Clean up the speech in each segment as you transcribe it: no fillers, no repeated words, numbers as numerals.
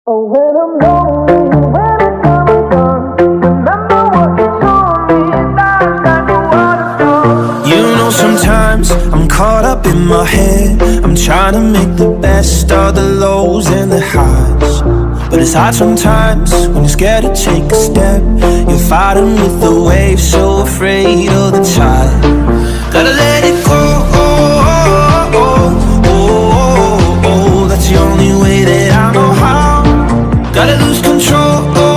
Oh, when I'm lonely, when it's come undone, remember what you told me, life's like a waterfall. You know, sometimes I'm caught up in my head. I'm trying to make the best of the lows and the highs, but it's hard sometimes when you're scared to take a step. You're fighting with the waves, so afraid of the tide. Gotta let it go, that's the only way that I know how. Gotta lose control, no,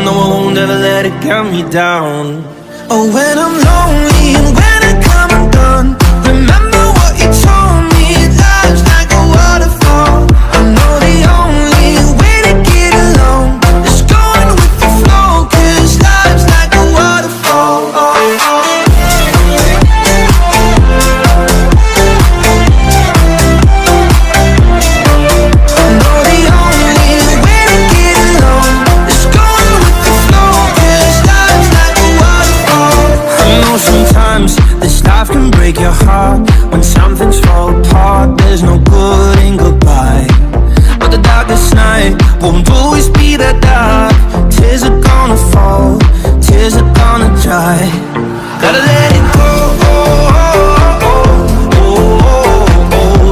I won't ever let it get me down. Oh, when I'm lonely and when I come undone, remember what you told me, life's like a waterfall. I know the only way to get along is going with the flow, 'cause life's like a waterfall. I know the only way to get along is going with the flow, 'cause life's like a waterfall. I know sometimes this life can break your heart. When some things fall apart, there's no good in goodbye. But the darkest night won't always be that dark. Tears are gonna fall, tears are gonna dry. Gotta let it go,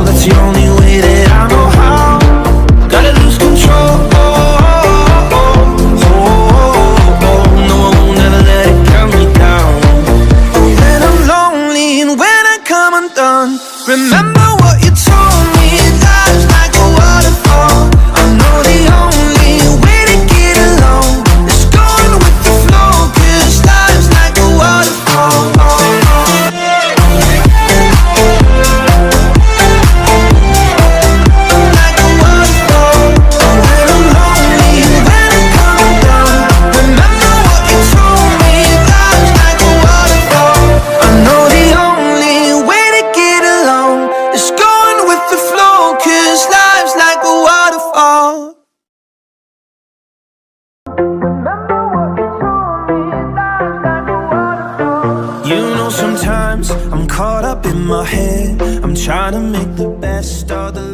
that's the only way that I know how. Gotta lose control, no, I won't ever let it get me down. When I'm lonely and when I come undone, remember what you told me, life's like a waterfall. I know the only way to get along is going with the flow, 'cause life's like a waterfall. Like a waterfall. When I'm lonely and when I come undone, remember what you told me, life's like a waterfall. I know the only way to get along is going with the flow, 'cause life's like a waterfall. Remember what you told me, life's like a waterfall. You know, sometimes I'm caught up in my head. I'm trying to make the best of the